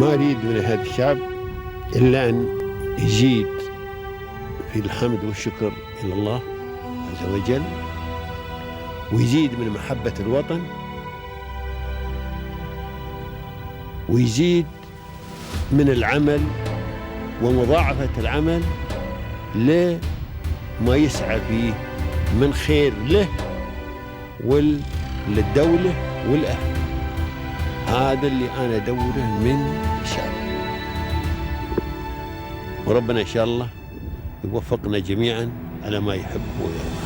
ما أريد من هذا الشعب إلا أن يزيد في الحمد والشكر إلى الله عز وجل، ويزيد من محبة الوطن، ويزيد من العمل ومضاعفة العمل لما يسعى فيه من خير له وللدولة والأهل. هذا اللي أنا أدوره من الشعب، وربنا إن شاء الله يوفقنا جميعا على ما يحب ويرضى.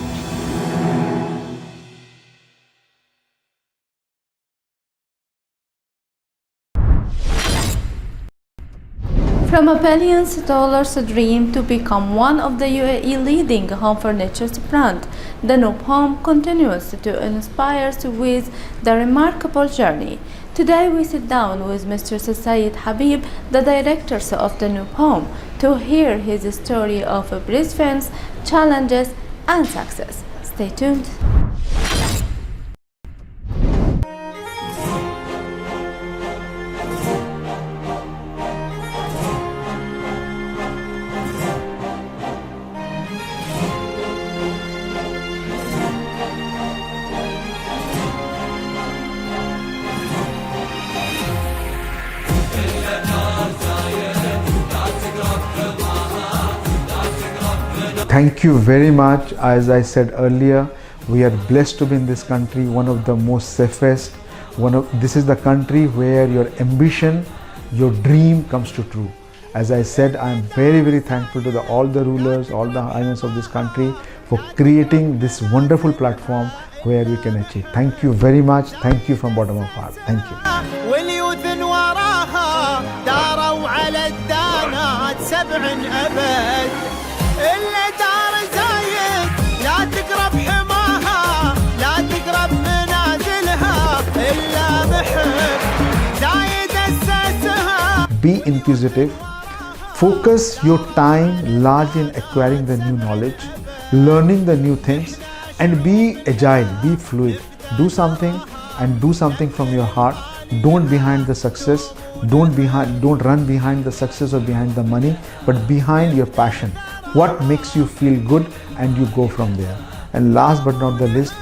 From a billions dollars dream to become one of the UAE leading home furniture brand, Danube Home continues to inspire us with the remarkable journey. Today we sit down with Mr. Sayyid Habib, the director of Danube Home, to hear his story of perseverance, challenges and success. Stay tuned. Thank you very much. As I said earlier, we are blessed to be in this country, one of the most safest. This is the country where your ambition, your dream comes to true. As I said, I am very, very thankful to all the rulers, all the highness of this country for creating this wonderful platform where we can achieve. Thank you very much. Thank you from bottom of heart. Thank you. إلا دار زايد لا تقرب حماها، لا تقرب منازلها إلا محب زايد أسسها. Be inquisitive. Focus your time largely in acquiring the new knowledge, learning the new things, and be agile, be fluid. Do something and do something from your heart. Don't behind the success. Don't run behind the success or behind the money, but behind your passion. What makes you feel good, and you go from there. And last but not the least,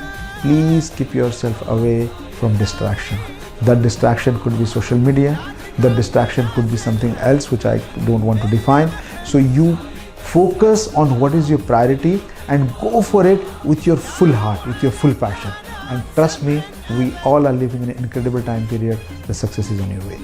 please keep yourself away from distraction. That distraction could be social media, that distraction could be something else which I don't want to define. So you focus on what is your priority and go for it with your full heart, with your full passion. And trust me, we all are living in an incredible time period. The success is on your way.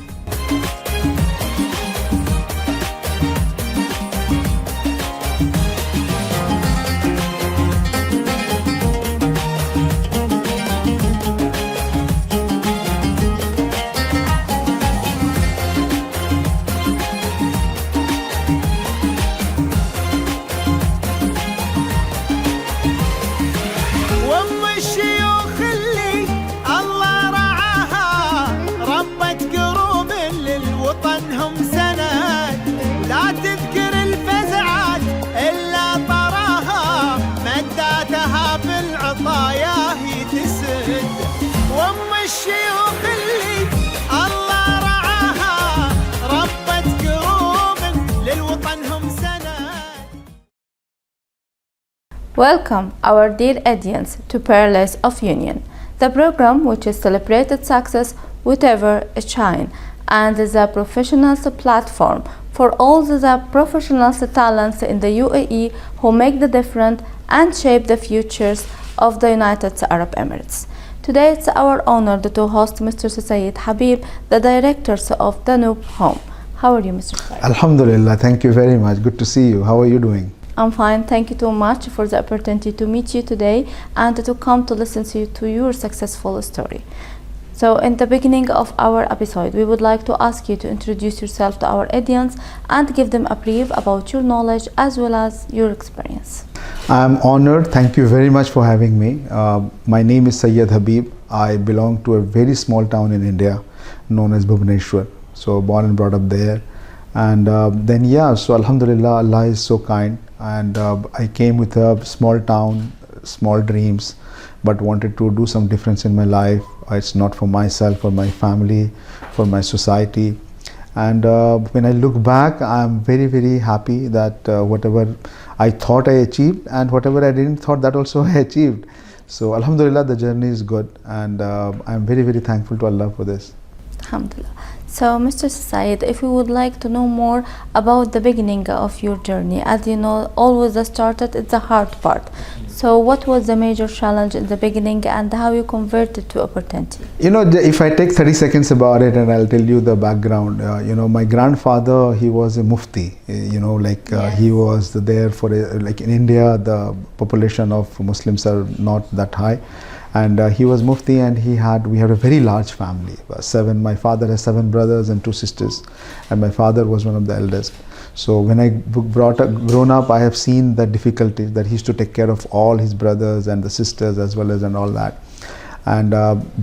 Welcome, our dear audience, to Palace of Union, the program which is celebrated success whatever it shine, and the professionals platform for all the professional talents in the UAE who make the difference and shape the futures of the United Arab Emirates. Today it's our honor to host Mr. Sayyid Habib, the director of Danube Home. How are you, Mr. Sayyid? Alhamdulillah, thank you very much. Good to see you. How are you doing? I'm fine. Thank you too much for the opportunity to meet you today and to come to listen to your successful story. So in the beginning of our episode, we would like to ask you to introduce yourself to our audience and give them a brief about your knowledge as well as your experience. I'm honored. Thank you very much for having me. My name is Sayyid Habib. I belong to a very small town in India known as Bhubaneswar. So born and brought up there. And so Alhamdulillah, Allah is so kind. And I came with a small town, small dreams, but wanted to do some difference in my life. It's not for myself or my family, for my society. And when I look back, I'm very, very happy that whatever I thought I achieved and whatever I didn't thought, that also I achieved. So Alhamdulillah, the journey is good, and I'm very, very thankful to Allah for this. Alhamdulillah. So, Mr. Said, if we would like to know more about the beginning of your journey, as you know, always the started is the hard part. So, what was the major challenge in the beginning and how you converted to opportunity? You know, if I take 30 seconds about it, and I'll tell you the background. You know, my grandfather, he was a mufti. You know, like he was there for like in India, the population of Muslims are not that high. And he was mufti, and we had a very large family. My father has 7 brothers and 2 sisters, and my father was one of the eldest. So when I grown up, I have seen the difficulties that he used to take care of all his brothers and the sisters as well as and all that. And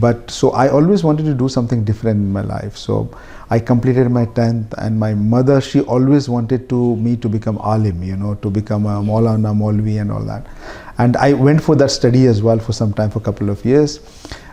but so I always wanted to do something different in my life. So I completed my 10th, and my mother, she always wanted me to become alim, you know, to become a Maulana, Maulvi and all that. And I went for that study as well for some time, for a couple of years.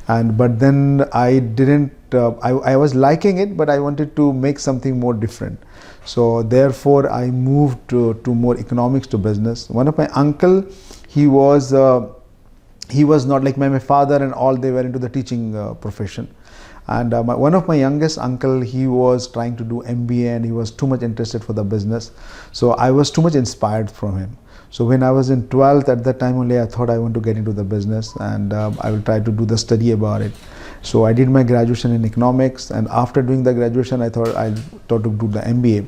But then I didn't, I was liking it, but I wanted to make something more different. So therefore I moved to more economics, to business. One of my uncle, he was not like my father and all, they were into the teaching profession. And one of my youngest uncle, he was trying to do MBA, and he was too much interested for the business. So I was too much inspired from him. So when I was in 12th, at that time only, I thought I want to get into the business, and I will try to do the study about it. So I did my graduation in economics, and after doing the graduation, I thought to do the MBA.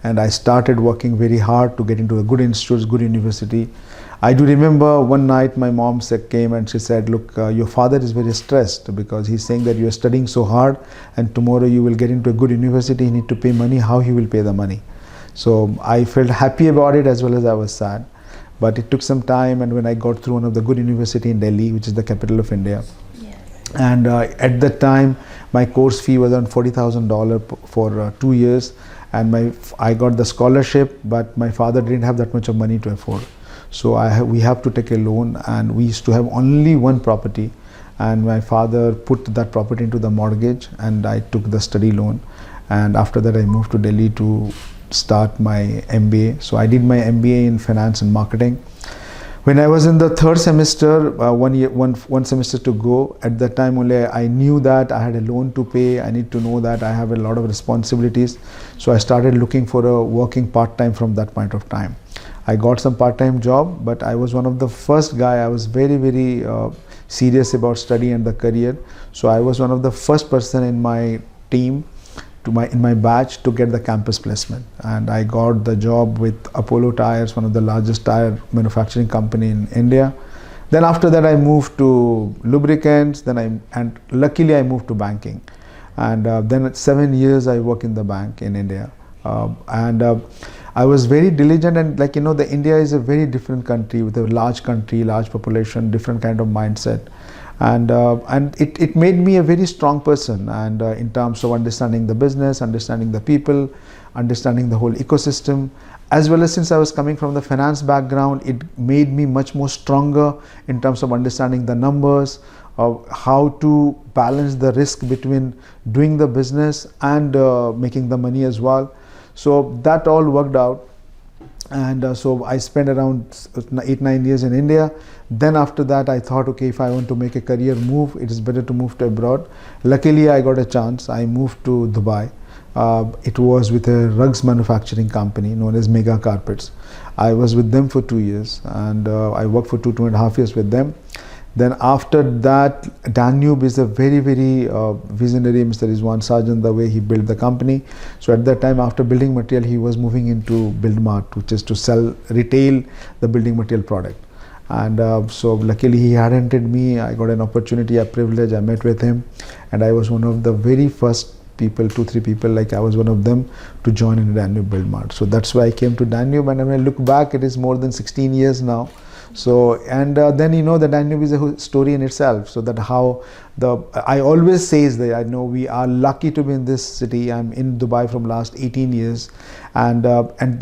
And I started working very hard to get into a good institute, good university. I do remember one night my mom came and she said, look, your father is very stressed because he's saying that you are studying so hard, and tomorrow you will get into a good university, you need to pay money, how he will pay the money? So I felt happy about it as well as I was sad. But it took some time, and when I got through one of the good university in Delhi, which is the capital of India, and at that time my course fee was around $40,000 for 2 years, and I got the scholarship, but my father didn't have that much of money to afford. So we have to take a loan, and we used to have only one property, and my father put that property into the mortgage, and I took the study loan. And after that I moved to Delhi to start my MBA. So I did my MBA in finance and marketing. When I was in the 3rd semester, one semester to go, at that time only I knew that I had a loan to pay. I need to know that I have a lot of responsibilities. So I started looking for a working part-time from that point of time. I got some part-time job, but I was one of the first guy. I was very, very serious about study and the career. So I was one of the first person in my team, in my batch, to get the campus placement, and I got the job with Apollo Tires, one of the largest tire manufacturing company in India. Then after that I moved to lubricants, and luckily I moved to banking, and then at 7 years I worked in the bank in India, and I was very diligent, and like you know, the India is a very different country with a large country, large population, different kind of mindset. And it made me a very strong person, and in terms of understanding the business, understanding the people, understanding the whole ecosystem, as well as since I was coming from the finance background, it made me much more stronger in terms of understanding the numbers, of how to balance the risk between doing the business and making the money as well. So that all worked out. And so I spent around 8-9 years in India. Then after that I thought, okay, if I want to make a career move, it is better to move to abroad. Luckily I got a chance. I moved to Dubai. It was with a rugs manufacturing company known as Mega Carpets. I was with them for 2 years, and I worked for 2.5 years with them. Then after that, Danube is a very, very visionary Mr. Rizwan Sarjan, the way he built the company. So at that time, after building material, he was moving into BuildMart, which is to sell retail the building material product. And so luckily he headhunted me. I got an opportunity, a privilege. I met with him, and I was one of the very first people, 2-3 people, like I was one of them, to join in Danube BuildMart. So that's why I came to Danube, and when I look back, it is more than 16 years now. So, and then you know, the Danube is a story in itself. So that how I always says that I know we are lucky to be in this city. I'm in Dubai from last 18 years, and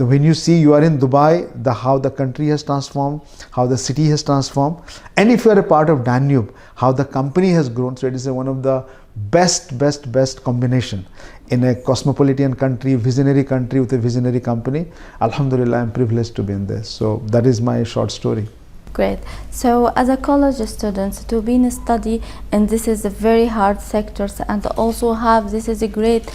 when you see you are in Dubai, how the country has transformed, how the city has transformed, and if you are a part of Danube, how the company has grown. So it is one of the best combination in a cosmopolitan country, visionary country with a visionary company. Alhamdulillah, I'm privileged to be in this. So that is my short story. Great. So as a college student, to be in study, and this is a very hard sectors, and also have this is a great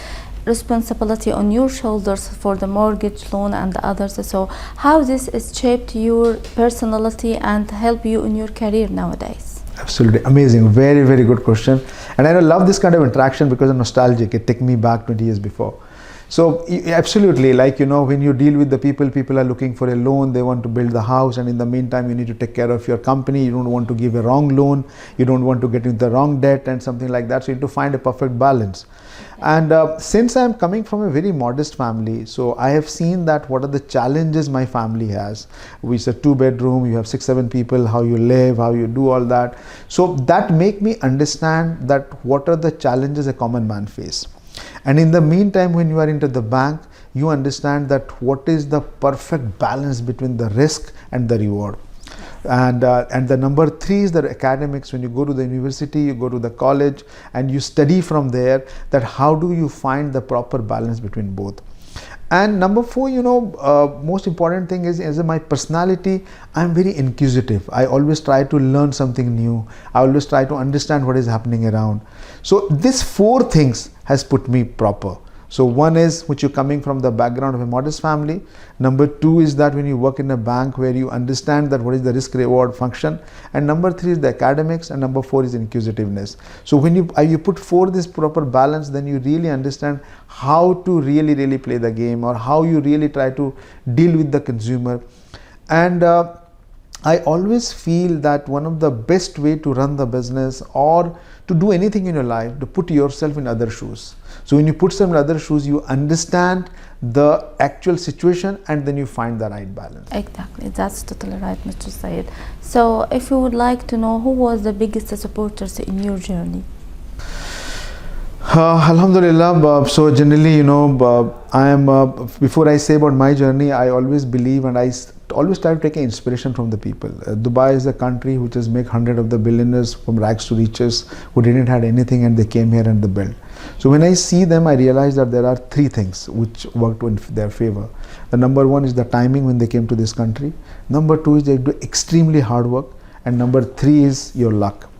responsibility on your shoulders for the mortgage loan and the others. So how this has shaped your personality and help you in your career nowadays? Absolutely amazing, very good question. And I love this kind of interaction because I'm nostalgic. It takes me back 20 years before. So absolutely, like when you deal with the people are looking for a loan, they want to build the house, and in the meantime you need to take care of your company. You don't want to give a wrong loan, you don't want to get into the wrong debt and something like that. So you need to find a perfect balance. And since I'm coming from a very modest family, so I have seen that what are the challenges my family has. Which is a 2-bedroom, you have 6-7 people, how you live, how you do all that. So that make me understand that what are the challenges a common man face. And in the meantime, when you are into the bank, you understand that what is the perfect balance between the risk and the reward. And the number 3 is the academics. When you go to the university, you go to the college and you study from there, that how do you find the proper balance between both. And number 4, most important thing is, as my personality, I'm very inquisitive. I always try to learn something new. I always try to understand what is happening around. So these 4 things has put me proper. So one is, which you're coming from the background of a modest family. Number 2 is that when you work in a bank where you understand that what is the risk reward function. And number 3 is the academics, and number 4 is inquisitiveness. So when you put 4 this proper balance, then you really understand how to really play the game, or how you really try to deal with the consumer. And I always feel that one of the best way to run the business or to do anything in your life, to put yourself in other shoes. So when you put some in other shoes, you understand the actual situation, and then you find the right balance. Exactly, that's totally right, Mr. Syed. So if you would like to know, who was the biggest supporters in your journey? Alhamdulillah. So generally, I am, before I say about my journey, I always believe and I always try to take an inspiration from the people. Dubai is a country which has made hundreds of the billionaires from rags to riches who didn't have anything, and they came here and they built. So when I see them, I realize that there are 3 things which worked in their favor. The number 1 is the timing when they came to this country. Number 2 is they do extremely hard work. And number 3 is your luck.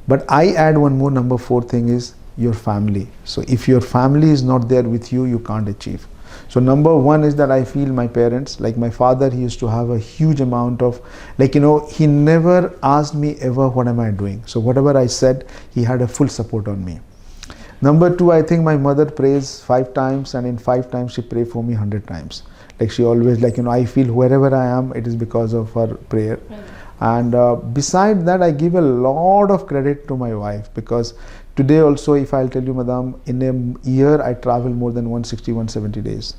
But I add one more, number 4 thing is your family. So if your family is not there with you, you can't achieve. So number 1 is that I feel my parents, like my father, he used to have a huge amount of, he never asked me ever, what am I doing? So whatever I said, he had a full support on me. Number 2, I think my mother prays 5 times, and in 5 times she prayed for me 100 times. She always I feel wherever I am, it is because of her prayer. And beside that, I give a lot of credit to my wife, because today also, if I'll tell you, madam, in a year I travel more than 160, 170 days.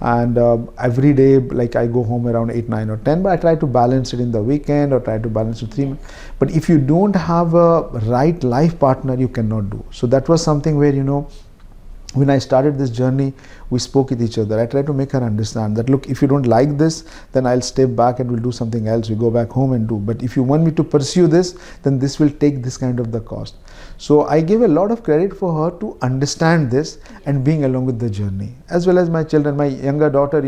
And every day, I go home around 8, 9 or 10, but I try to balance it in the weekend, or try to balance it 3 months. But if you don't have a right life partner, you cannot do. So that was something where, when I started this journey, we spoke with each other. I tried to make her understand that, look, if you don't like this, then I'll step back and we'll do something else. We go back home and do. But if you want me to pursue this, then this will take this kind of the cost. So I give a lot of credit for her to understand this and being along with the journey, as well as my children. My younger daughter,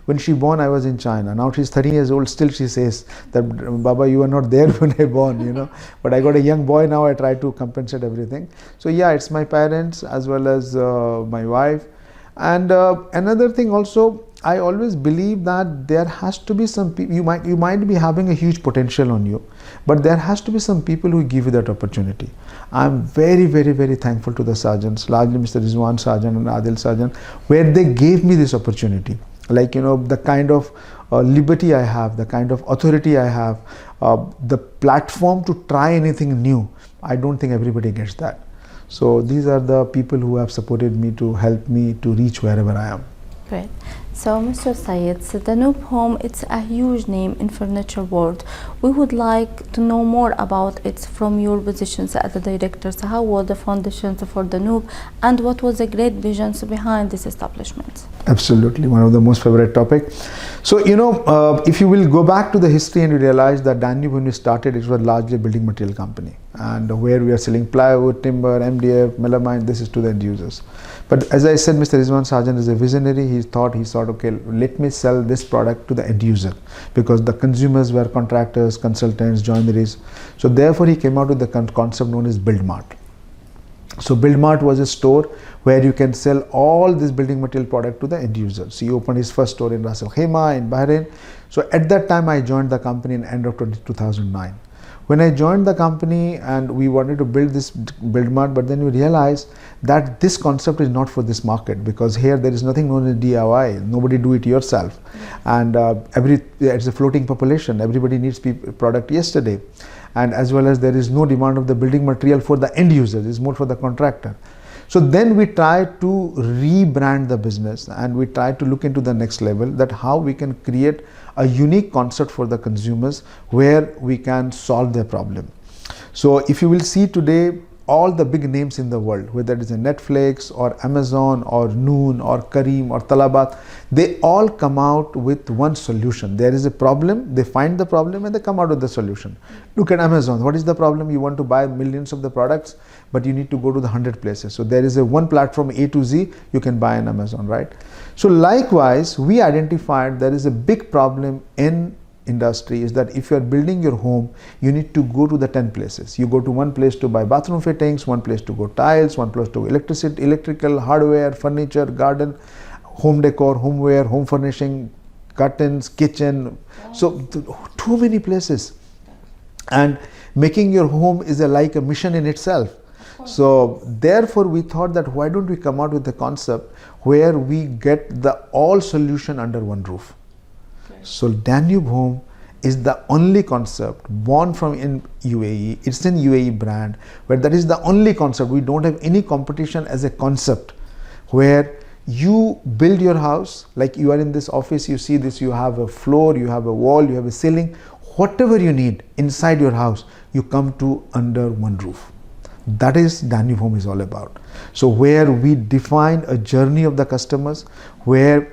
when she born, I was in China. Now she's 13 years old. Still she says that, Baba, you were not there when I born, But I got a young boy now. I try to compensate everything. So yeah, it's my parents as well as my wife. And another thing also, I always believe that there has to be some people, you might be having a huge potential on you, but there has to be some people who give you that opportunity. I'm very thankful to the sergeants, largely Mr. Rizwan Sergeant and Adil Sergeant, where they gave me this opportunity. The kind of liberty I have, the kind of authority I have, the platform to try anything new. I don't think everybody gets that. So these are the people who have supported me to help me to reach wherever I am. Great. So, Mr. Sayed, so the Danube Home, it's a huge name in furniture world. We would like to know more about it from your positions as the director. So how was the foundations for the Danube, and what was the great visions behind this establishment? Absolutely, one of the most favorite topic. So, if you will go back to the history and you realize that Danube, when we started, it was largely a building material company, and where we are selling plywood, timber, MDF, melamine, this is to the end users. But as I said, Mr. Rizwan Sarjan is a visionary. He thought, okay, let me sell this product to the end user, because the consumers were contractors, consultants, joineries. So therefore he came out with the concept known as Build Mart. So Build Mart was a store where you can sell all this building material product to the end user. So he opened his first store in Ras Al Khaimah in Bahrain. So at that time I joined the company in end of 2009. When I joined the company and we wanted to build this Build Mart, but then we realized that this concept is not for this market, because here there is nothing known as DIY. Nobody do it yourself, and it's a floating population. Everybody needs product yesterday, and as well as there is no demand of the building material for the end users. It's more for the contractor. So then we tried to rebrand the business, and we tried to look into the next level, that how we can create a unique concept for the consumers where we can solve their problem. So if you will see today, all the big names in the world, whether it is a Netflix or Amazon or Noon or Kareem or Talabat, they all come out with one solution. There is a problem, they find the problem and they come out with the solution. Look at Amazon. What is the problem? You want to buy millions of the products, but you need to go to the 100 places. So there is a one platform A to Z you can buy on Amazon, right? So likewise, we identified there is a big problem in industry, is that if you are building your home, you need to go to the 10 places. You go to one place to buy bathroom fittings, one place to go tiles, one place to electricity, electrical, hardware, furniture, garden, home decor, homeware, home furnishing, curtains, kitchen. So too many places, and making your home is like a mission in itself. So therefore we thought that why don't we come out with a concept where we get the all solution under one roof. So Danube Home is the only concept born from in UAE. It's an UAE brand, where that is the only concept. We don't have any competition as a concept, where you build your house, like you are in this office, you see this, you have a floor, you have a wall, you have a ceiling, whatever you need inside your house, you come to under one roof. That is Danube Home is all about. So where we define a journey of the customers, where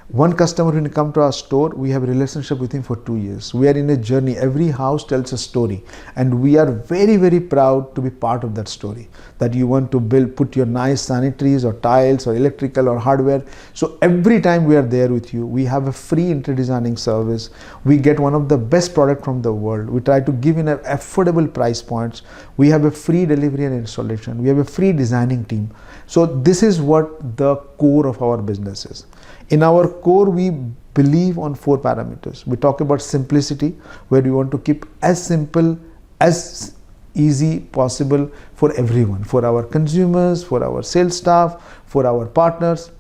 one customer, when he come to our store, we have a relationship with him for 2 years. We are in a journey. Every house tells a story, and we are very, very proud to be part of that story. That you want to put your nice sanitaries or tiles or electrical or hardware. So every time we are there with you, we have a free inter-designing service. We get one of the best product from the world. We try to give in an affordable price points. We have a free delivery and installation. We have a free designing team. So this is what the core of our business is. In our core, we believe on 4 parameters. We talk about simplicity, where we want to keep as simple, as easy possible for everyone, for our consumers, for our sales staff, for our partners.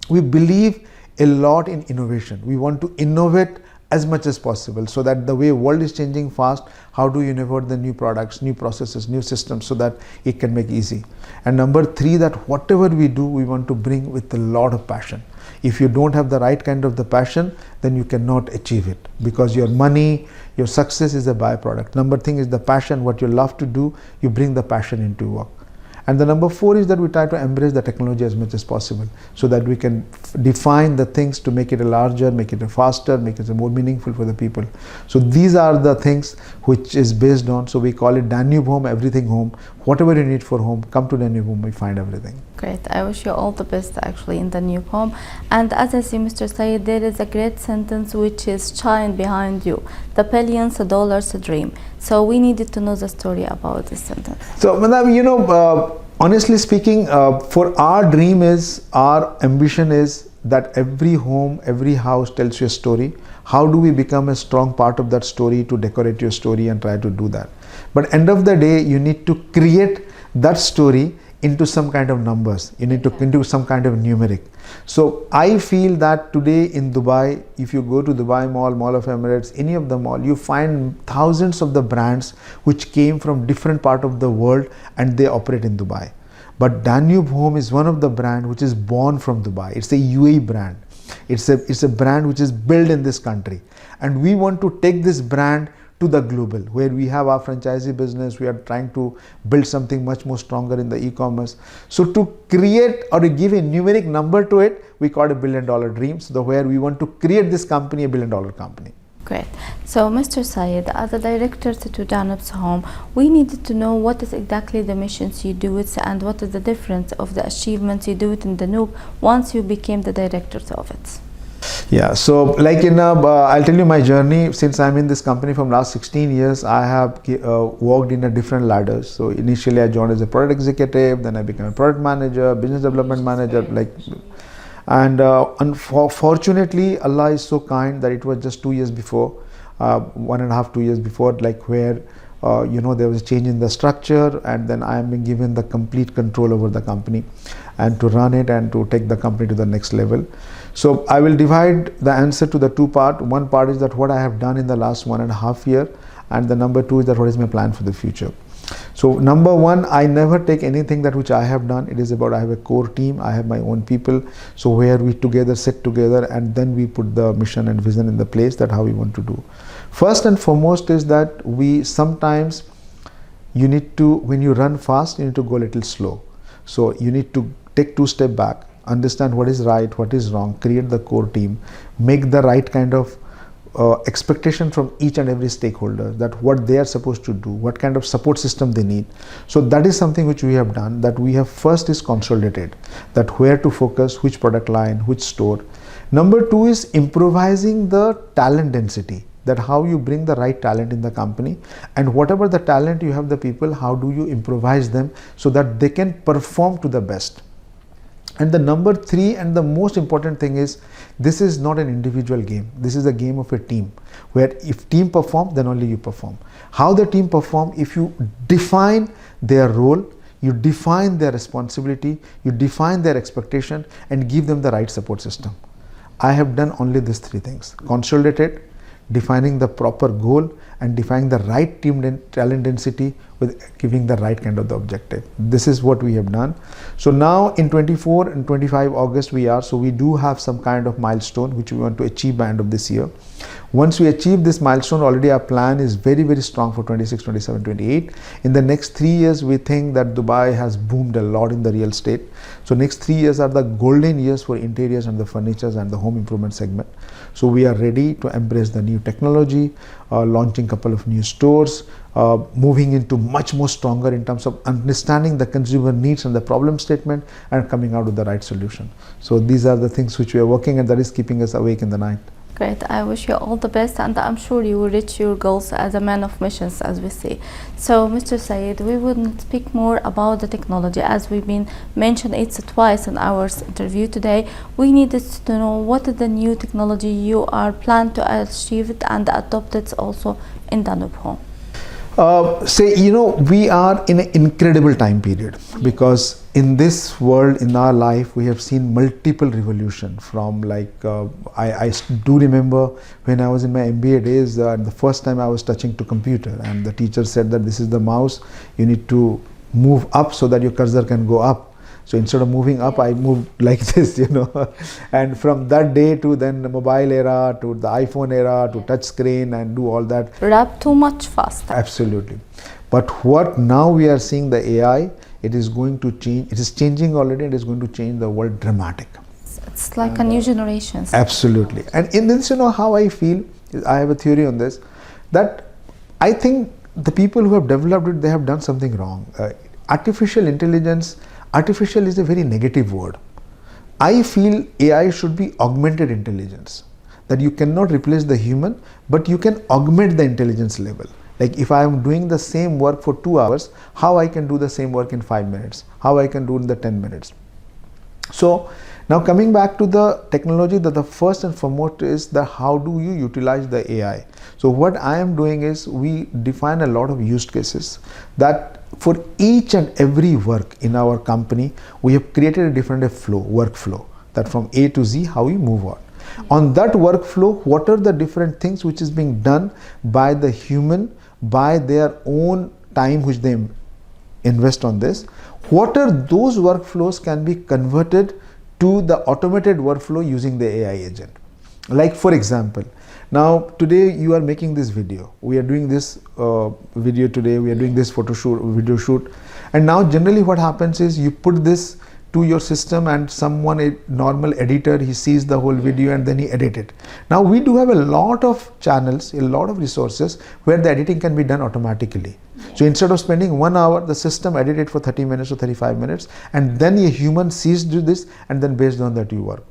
We believe a lot in innovation. We want to innovate as much as possible, so that the way world is changing fast, how do you innovate the new products, new processes, new systems, so that it can make easy. And number 3, that whatever we do, we want to bring with a lot of passion. If you don't have the right kind of the passion, then you cannot achieve it, because your money, your success is a byproduct. Number thing is the passion, what you love to do, you bring the passion into work. And the number 4 is that we try to embrace the technology as much as possible, so that we can define the things to make it a larger, make it a faster, make it a more meaningful for the people. So these are the things which is based on. So we call it Danube Home, everything home. Whatever you need for home, come to Danube Home, we find everything. Great. I wish you all the best actually in the Danube Home. And as I see, Mr. Sayed, there is a great sentence which is shine behind you, the billions of dollars dream. So we needed to know the story about this sentence. So madam, honestly speaking, for our dream is, our ambition is that every home, every house tells you a story. How do we become a strong part of that story to decorate your story and try to do that? But end of the day, you need to create that story into some kind of numbers. You need to into some kind of numeric. So I feel that today in Dubai, if you go to Dubai Mall, Mall of Emirates, any of the mall, you find thousands of the brands which came from different part of the world and they operate in Dubai. But Danube Home is one of the brand which is born from Dubai. It's a UAE brand. It's a brand which is built in this country, and we want to take this brand to the global, where we have our franchisee business. We are trying to build something much more stronger in the e-commerce. So to create or to give a numeric number to it, we call it $1 billion dreams, where we want to create this company a $1 billion company. Great. So, Mr. Syed, as a director to Danube's Home, we needed to know what is exactly the missions you do it and what is the difference of the achievements you do it in Danube once you became the director of it. Yeah, so like I'll tell you my journey. Since I'm in this company from last 16 years, I have worked in a different ladders. So initially I joined as a product executive, then I became a product manager, business development manager, and unfortunately Allah is so kind that it was just 2 years before, 1.5, 2 years before, where there was a change in the structure, and then I am being given the complete control over the company and to run it and to take the company to the next level. So I will divide the answer to the two part. One part is that what I have done in the last 1.5 year, and the number two is that what is my plan for the future. So number one, I never take anything that which I have done. It is about I have a core team, I have my own people, so where we together sit together and then we put the mission and vision in the place, that how we want to do. First and foremost is that we sometimes, you need to, when you run fast, you need to go a little slow. So you need to take 2 steps back, understand what is right, what is wrong, create the core team, make the right kind of expectation from each and every stakeholder, that what they are supposed to do, what kind of support system they need. So that is something which we have done, that we have first is consolidated, that where to focus, which product line, which store. Number two is improvising the talent density, that how you bring the right talent in the company, and whatever the talent you have, the people, how do you improvise them so that they can perform to the best. And the number three and the most important thing is, this is not an individual game. This is a game of a team, where if team perform, then only you perform. How the team perform? If you define their role, you define their responsibility, you define their expectation, and give them the right support system. I have done only these 3 things: consolidated, defining the proper goal, and defining the right team talent density with giving the right kind of the objective. This is what we have done. So now in 24 and 25 August so we do have some kind of milestone which we want to achieve by end of this year. Once we achieve this milestone, already our plan is very, very strong for 26, 27, 28. In the next 3 years, we think that Dubai has boomed a lot in the real estate. So next 3 years are the golden years for interiors and the furnitures and the home improvement segment. So we are ready to embrace the new technology, launching couple of new stores, moving into much more stronger in terms of understanding the consumer needs and the problem statement, and coming out with the right solution. So these are the things which we are working, and that is keeping us awake in the night. Great. I wish you all the best, and I'm sure you will reach your goals as a man of missions, as we say. So, Mr. Syed, we will speak more about the technology, as we've been mentioned it twice in our interview today. We needed to know what is the new technology you are planned to achieve it and adopt it also in Danube Home. We are in an incredible time period, because in this world, in our life, we have seen multiple revolution from I do remember when I was in my MBA days, the first time I was touching to computer, and the teacher said that this is the mouse, you need to move up so that your cursor can go up. So instead of moving up, I moved like this, and from that day to then the mobile era, to the iPhone era, to touch screen and do all that. Rap too much faster. Absolutely. But what now we are seeing, the AI, it is going to change, it is changing already, it is going to change the world dramatic. It's like a new generation. Absolutely. And in this, how I feel, I have a theory on this, that I think the people who have developed it, they have done something wrong. Artificial intelligence, artificial is a very negative word. I feel AI should be augmented intelligence, that you cannot replace the human, but you can augment the intelligence level. Like if I am doing the same work for 2 hours, how I can do the same work in 5 minutes, how I can do it in the 10 minutes. So now coming back to the technology, that the first and foremost is that how do you utilize the AI. So what I am doing is, we define a lot of use cases, that for each and every work in our company, we have created a different workflow, that from A to Z, how we move on. On that workflow, what are the different things which is being done by the human, by their own time which they invest on this, what are those workflows can be converted to the automated workflow using the AI agent. Like for example, now today you are making this video, we are doing this video today, we are doing this video shoot, and now generally what happens is you put this to your system and someone, a normal editor, he sees the whole video and then he edit it. Now we do have a lot of channels, a lot of resources where the editing can be done automatically. So instead of spending 1 hour, the system edit it for 30 minutes or 35 minutes, and then a human sees do this, and then based on that you work.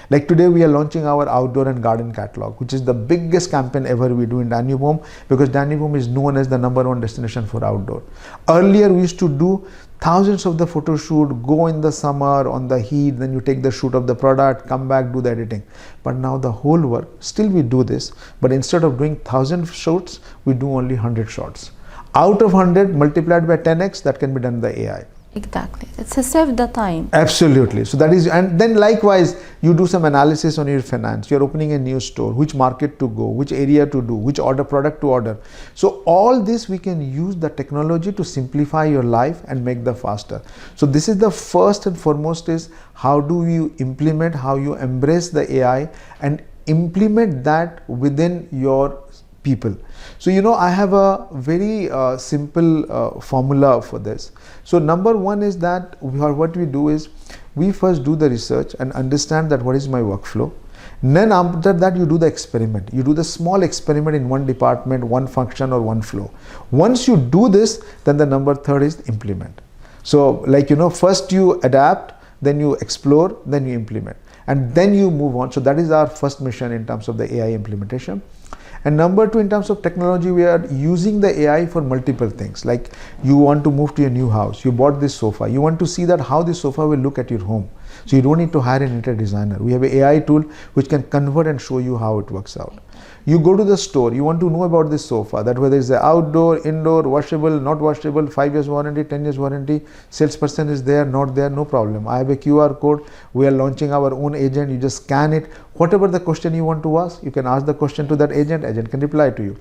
Like today we are launching our outdoor and garden catalog, which is the biggest campaign ever we do in Danube, because Danube is known as the #1 destination for outdoor. Earlier we used to do thousands of the photo shoot, go in the summer on the heat, then you take the shoot of the product, come back, do the editing. But now the whole work, still we do this, but instead of doing 1000 shoots, we do only 100 shots. Out of 100 multiplied by 10x, that can be done by AI. Exactly. It's a save the time. Absolutely. So that is, and then likewise, you do some analysis on your finance. You're opening a new store, which market to go, which area to do, which product to order. So all this we can use the technology to simplify your life and make the faster. So this is the first and foremost is how do you implement, how you embrace the AI and implement that within your people. So I have a very simple formula for this. So number one is that what we do is we first do the research and understand that what is my workflow. Then after that you do the experiment. You do the small experiment in one department, one function or one flow. Once you do this, then the number third is implement. So like first you adapt, then you explore, then you implement, and then you move on. So that is our first mission in terms of the AI implementation. And number two, in terms of technology, we are using the AI for multiple things. Like you want to move to a new house, you bought this sofa, you want to see that how this sofa will look at your home. So you don't need to hire an interior designer. We have an AI tool which can convert and show you how it works out. You go to the store, you want to know about this sofa, that whether it's outdoor, indoor, washable, not washable, 5 years warranty, 10 years warranty, salesperson is there, not there, no problem. I have a QR code, we are launching our own agent, you just scan it. Whatever the question you want to ask, you can ask the question to that agent can reply to you.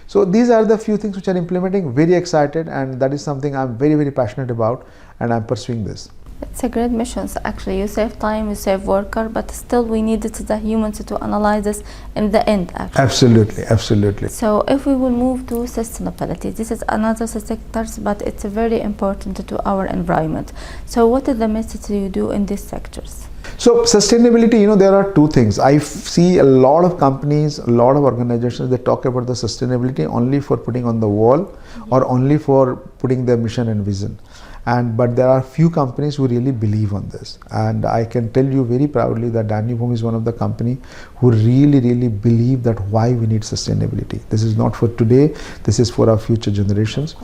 So these are the few things which are implementing, very excited, and that is something I'm very, very passionate about, and I'm pursuing this. It's a great mission. So actually you save time, you save worker, but still we needed the humans to analyze this in the end actually. Absolutely, absolutely. So if we will move to sustainability, this is another sector, but it's very important to our environment. So what is the message you do in these sectors? So sustainability, there are two things. I see a lot of companies, a lot of organizations, they talk about the sustainability only for putting on the wall or only for putting their mission and vision. But there are few companies who really believe on this, and I can tell you very proudly that Danube is one of the company who really believe that why we need sustainability. This is not for today, this is for our future generations.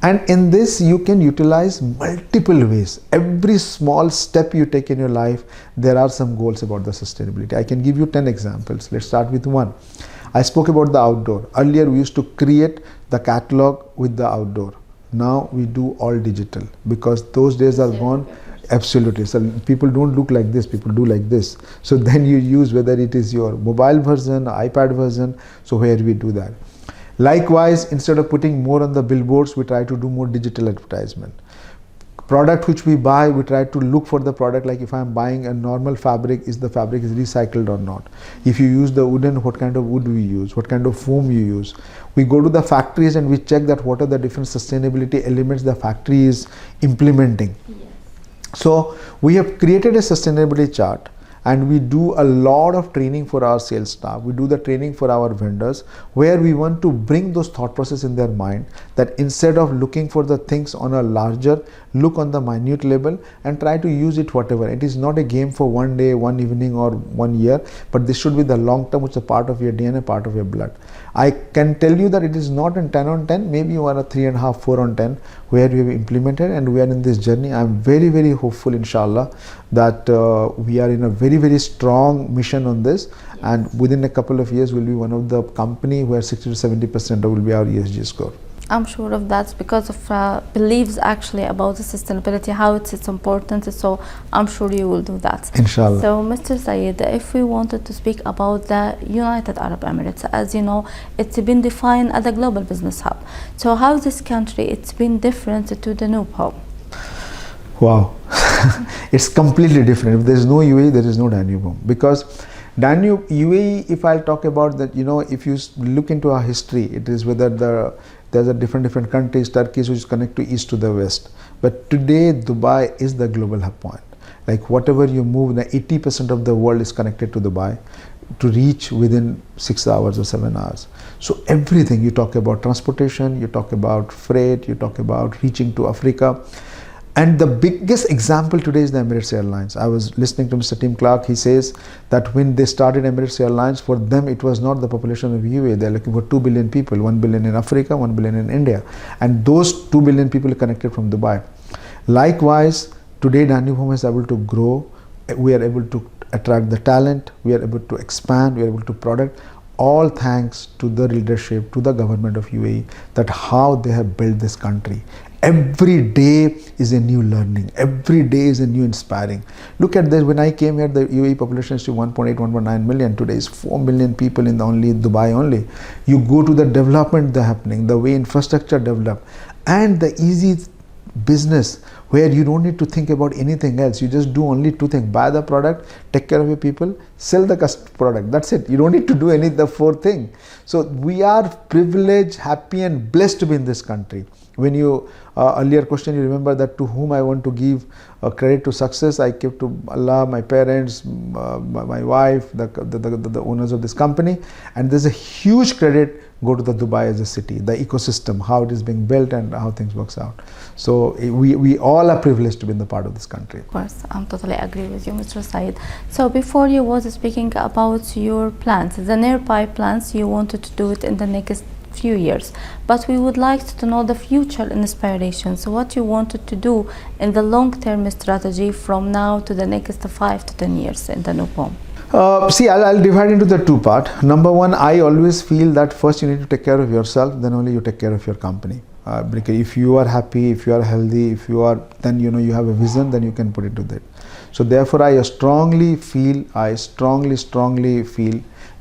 And in this you can utilize multiple ways. Every small step you take in your life, there are some goals about the sustainability. I can give you 10 examples. Let's start with one. I spoke about the outdoor. Earlier we used to create the catalog with the outdoor. Now we do all digital because those days are gone. Absolutely. So people don't look like this, people do like this. So then you use whether it is your mobile version, iPad version, so where we do that. Likewise, instead of putting more on the billboards, we try to do more digital advertisement. Product which we buy, we try to look for the product, like if I am buying a normal fabric, is the fabric is recycled or not? If you use the wooden, what kind of wood we use, what kind of foam you use. We go to the factories and we check that what are the different sustainability elements the factory is implementing. Yes. So we have created a sustainability chart, and we do a lot of training for our sales staff. We do the training for our vendors, where we want to bring those thought process in their mind, that instead of looking for the things on a larger, look on the minute level and try to use it whatever. It is not a game for one day, one evening or 1 year, but this should be the long term, which is a part of your DNA, part of your blood. I can tell you that it is not a 10 on 10, maybe you are a 3.5, 4 on 10, where we have implemented, and we are in this journey. I am very hopeful, inshallah, that we are in a very strong mission on this, and within a couple of years we'll be one of the company where 60 to 70% will be our ESG score. I'm sure of that because of beliefs actually about the sustainability, how it's important. So I'm sure you will do that. Inshallah. So Mr. Sayed, if we wanted to speak about the United Arab Emirates, as you know, it's been defined as a global business hub. So how this country, it's been different to the Danube hub? Wow. It's completely different. If there is no UAE, there is no Danube home. Because Danube, UAE, if I'll talk about that, if you look into our history, it is whether there's a different countries, Turkey, which connect to east to the west. But today, Dubai is the global hub point. Like whatever you move, 80% of the world is connected to Dubai to reach within 6 hours or 7 hours. So everything, you talk about transportation, you talk about freight, you talk about reaching to Africa. And the biggest example today is the Emirates Airlines. I was listening to Mr. Tim Clark. He says that when they started Emirates Airlines, for them it was not the population of UAE. They're looking for 2 billion people, 1 billion in Africa, 1 billion in India. And those 2 billion people are connected from Dubai. Likewise, today Danube Home is able to grow. We are able to attract the talent. We are able to expand. We are able to product. All thanks to the leadership, to the government of UAE, that how they have built this country. Every day is a new learning. Every day is a new inspiring. Look at this. When I came here, the UAE population is to 1.8, 1.9 million. Today is 4 million people in only Dubai only. You go to the development that's happening, the way infrastructure developed, and the easy business where you don't need to think about anything else. You just do only two things: buy the product, take care of your people, sell the product. That's it. You don't need to do any of the four things. So we are privileged, happy and blessed to be in this country. When you earlier question, you remember that to whom I want to give credit to success, I give to Allah, my parents, my wife, the owners of this company, and there's a huge credit go to the Dubai as a city, the ecosystem, how it is being built and how things works out. So we all are privileged to be in the part of this country. Of course, I'm totally agree with you, Mr. Said. So before you was speaking about your plans, the nearby plans, you wanted to do it in the next few years, but we would like to know the future inspirations. So what you wanted to do in the long-term strategy from now to the next 5 to 10 years in the Danube home? See, I'll divide into the two part. Number one, I always feel that first you need to take care of yourself, then only you take care of your company. Because if you are happy, if you are healthy, if you are, then you have a vision, then you can put it to that. So therefore, I strongly feel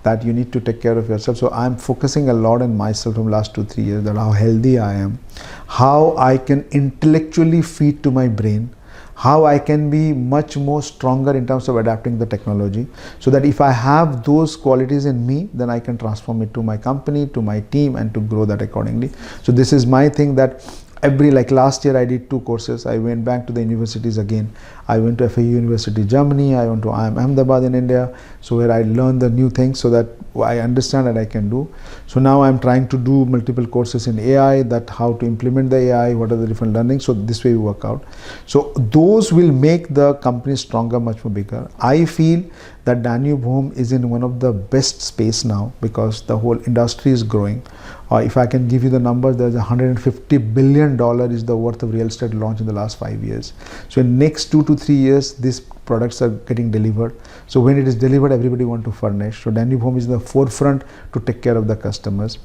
that you need to take care of yourself. So I'm focusing a lot on myself from last 2-3 years, that how healthy I am, how I can intellectually feed to my brain, how I can be much more stronger in terms of adapting the technology, so that if I have those qualities in me, then I can transform it to my company, to my team, and to grow that accordingly. So this is my thing, that like last year I did 2 courses. I went back to the universities again. I went to FAU University, Germany. I went to IIM Ahmedabad in India. So where I learned the new things so that I understand and I can do. So now I'm trying to do multiple courses in AI, that how to implement the AI, what are the different learnings. So this way we work out. So those will make the company stronger, much more bigger. I feel that Danube Home is in one of the best space now, because the whole industry is growing. If I can give you the number, there's $150 billion is the worth of real estate launch in the last 5 years. So in next 2 to 3 years, these products are getting delivered. So when it is delivered, everybody want to furnish. So Danube Home is in the forefront to take care of the customers.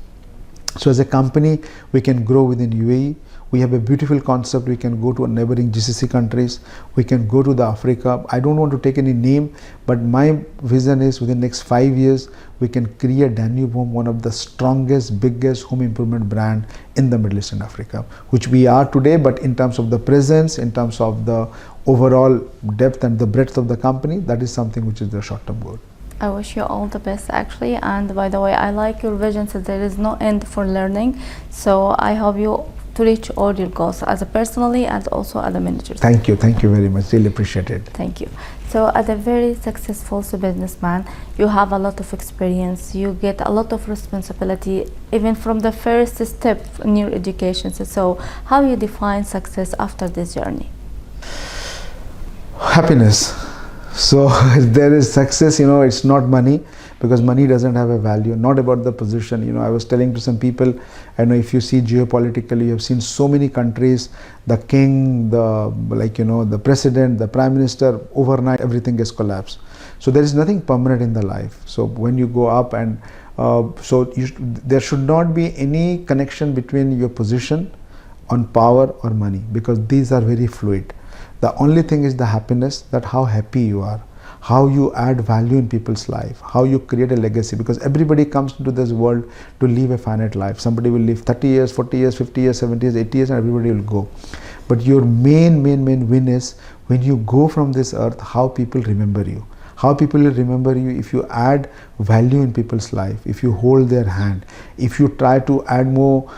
So as a company, we can grow within UAE. We have a beautiful concept. We can go to neighboring GCC countries. We can go to the Africa. I don't want to take any name, but my vision is within next 5 years, we can create Danube Home, one of the strongest, biggest home improvement brand in the Middle East and Africa, which we are today. But in terms of the presence, in terms of the overall depth and the breadth of the company, that is something which is the short-term goal. I wish you all the best, actually. And by the way, I like your vision, so there is no end for learning. So I hope you to reach all your goals as a personally and also as a manager. Thank you very much, really appreciate it. Thank you. So as a very successful businessman, you have a lot of experience, you get a lot of responsibility even from the first step in your education. So how you define success after this journey? Happiness. So there is success, it's not money, because money doesn't have a value, not about the position. I was telling to some people, I know if you see geopolitically, you have seen so many countries, the king, the president, the prime minister, overnight everything is collapsed. So there is nothing permanent in the life. So when you go up and there should not be any connection between your position on power or money, because these are very fluid. The only thing is the happiness, that how happy you are, how you add value in people's life, how you create a legacy, because everybody comes into this world to live a finite life. Somebody will live 30 years, 40 years, 50 years, 70 years, 80 years, and everybody will go. But your main win is when you go from this earth, how people remember you. How people will remember you if you add value in people's life, if you hold their hand, if you try to add more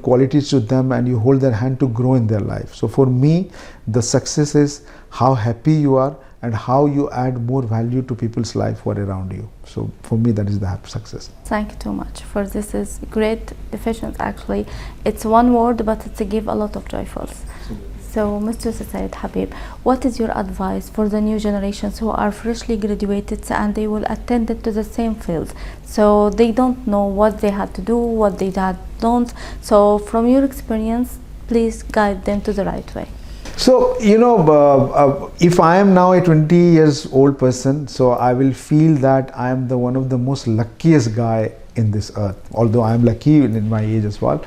qualities to them and you hold their hand to grow in their life. So for me, the success is how happy you are and how you add more value to people's life who are around you. So for me, that is the success. Thank you too much for this is great definition. Actually, it's one word, but it's a give a lot of joyfuls. So, Mr. Sayyid Habib, what is your advice for the new generations who are freshly graduated and they will attend to the same field? So they don't know what they had to do, what they don't. So from your experience, please guide them to the right way. So, if I am now a 20 years old person, so I will feel that I am the one of the most luckiest guy in this earth, although I am lucky in my age as well.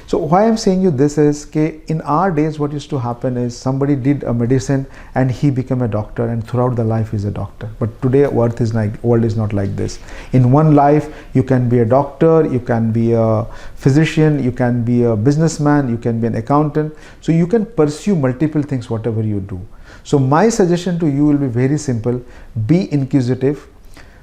So why I'm saying you this is in our days what used to happen is somebody did a medicine and he became a doctor and throughout the life is a doctor. But today world is not like this. In one life you can be a doctor, you can be a physician, you can be a businessman, you can be an accountant. So you can pursue multiple things whatever you do. So my suggestion to you will be very simple. Be inquisitive.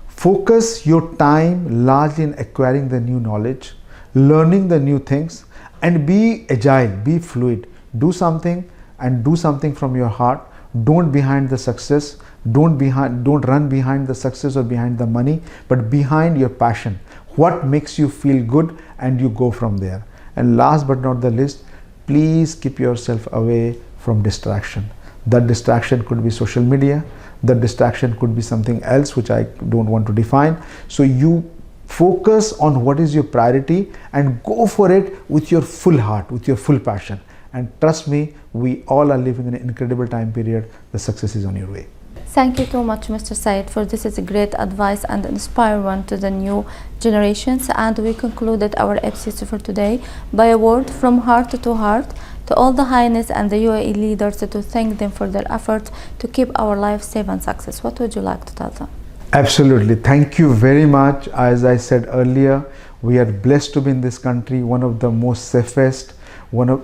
Focus your time largely in acquiring the new knowledge, learning the new things, and be agile, be fluid. Do something and do something from your heart. Don't behind the success. Don't run behind the success or behind the money, but behind your passion. What makes you feel good, and you go from there. And last but not the least, please keep yourself away from distraction. That distraction could be social media. That distraction could be something else which I don't want to define. So you focus on what is your priority and go for it with your full heart, with your full passion. And trust me, we all are living in an incredible time period. The success is on your way. Thank you so much, Mr. Said, for this is a great advice and inspire one to the new generations. And we concluded our episode for today by a word from heart to heart to all the Highness and the UAE leaders to thank them for their efforts to keep our lives safe and success. What would you like to tell them? Absolutely. Thank you very much. As I said earlier, we are blessed to be in this country, one of the most safest.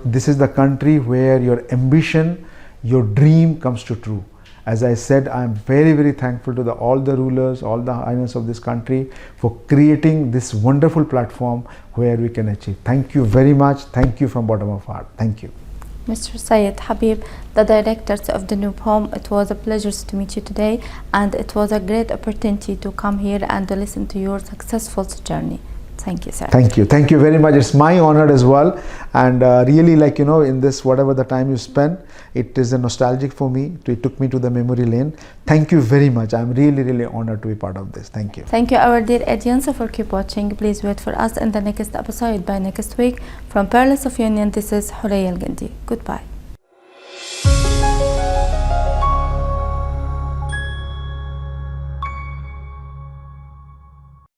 This is the country where your ambition, your dream comes to true. As I said, I am very, very thankful to all the rulers, all the highness of this country for creating this wonderful platform where we can achieve. Thank you very much. Thank you from bottom of heart. Thank you. Mr. Sayyid Habib, the director of Danube Home, it was a pleasure to meet you today, and it was a great opportunity to come here and listen to your successful journey. Thank you, sir. Thank you. Thank you very much. It's my honor as well. And really, in this, whatever the time you spend, it is a nostalgic for me. It took me to the memory lane. Thank you very much. I'm really, really honored to be part of this. Thank you. Thank you, our dear audience, for keep watching. Please wait for us in the next episode by next week. From Palace of Union, this is Huraya Al Gandhi. Goodbye.